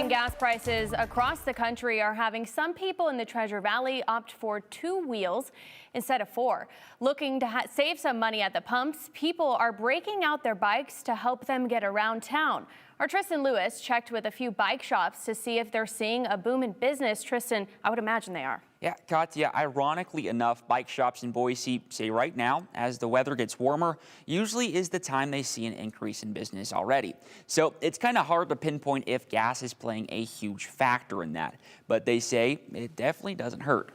Rising gas prices across the country are having some people in the Treasure Valley opt for 2 wheels instead of 4. Looking to save some money at the pumps, people are breaking out their bikes to help them get around town. Our Tristan Lewis checked with a few bike shops to see if they're seeing a boom in business. Tristan, I would imagine they are. Yeah, Katya, ironically enough, bike shops in Boise say right now, as the weather gets warmer, usually is the time they see an increase in business already. So it's kind of hard to pinpoint if gas is playing a huge factor in that, but they say it definitely doesn't hurt.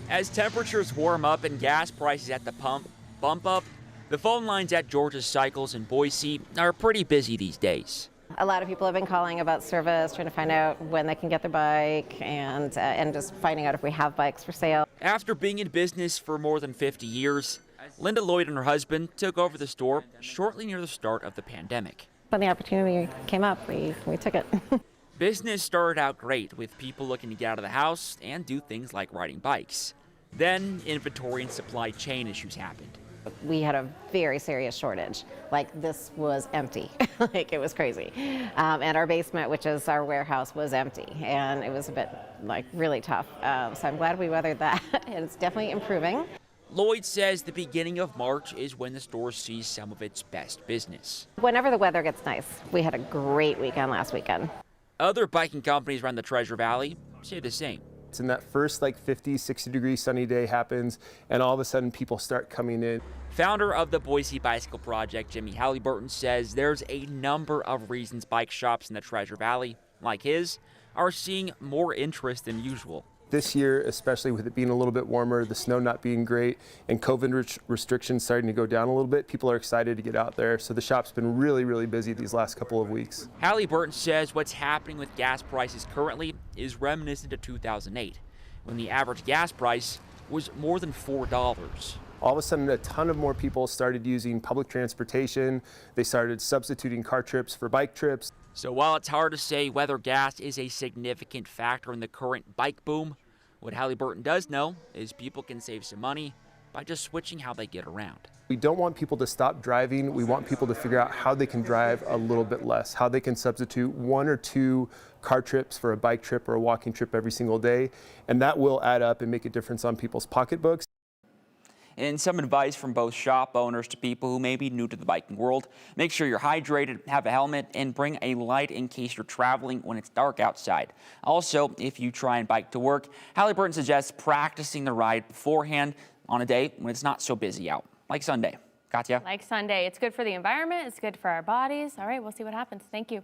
As temperatures warm up and gas prices at the pump bump up, the phone lines at Georgia's Cycles in Boise are pretty busy these days. A lot of people have been calling about service, trying to find out when they can get their bike, and just finding out if we have bikes for sale. After being in business for more than 50 years, Linda Lloyd and her husband took over the store shortly near the start of the pandemic. When the opportunity came up, we took it. Business started out great with people looking to get out of the house and do things like riding bikes. Then inventory and supply chain issues happened. We had a very serious shortage. Like, this was empty. Like, it was crazy. And our basement, which is our warehouse, was empty. And it was a bit, really tough. So I'm glad we weathered that. And it's definitely improving. Lloyd says the beginning of March is when the store sees some of its best business. Whenever the weather gets nice. We had a great weekend last weekend. Other biking companies around the Treasure Valley say the same. And that first 50, 60 degree sunny day happens, and all of a sudden people start coming in. Founder of the Boise Bicycle Project, Jimmy Halliburton, says there's a number of reasons bike shops in the Treasure Valley, like his, are seeing more interest than usual. This year, especially with it being a little bit warmer, the snow not being great, and COVID restrictions starting to go down a little bit, people are excited to get out there. So the shop's been really, really busy these last couple of weeks. Halliburton says what's happening with gas prices currently is reminiscent of 2008, when the average gas price was more than $4. All of a sudden, a ton of more people started using public transportation. They started substituting car trips for bike trips. So while it's hard to say whether gas is a significant factor in the current bike boom, what Halliburton does know is people can save some money by just switching how they get around. We don't want people to stop driving. We want people to figure out how they can drive a little bit less, how they can substitute 1 or 2 car trips for a bike trip or a walking trip every single day. And that will add up and make a difference on people's pocketbooks. And some advice from both shop owners to people who may be new to the biking world. Make sure you're hydrated, have a helmet, and bring a light in case you're traveling when it's dark outside. Also, if you try and bike to work, Halliburton suggests practicing the ride beforehand on a day when it's not so busy out, like Sunday. Katya? Like Sunday. It's good for the environment. It's good for our bodies. All right, we'll see what happens. Thank you.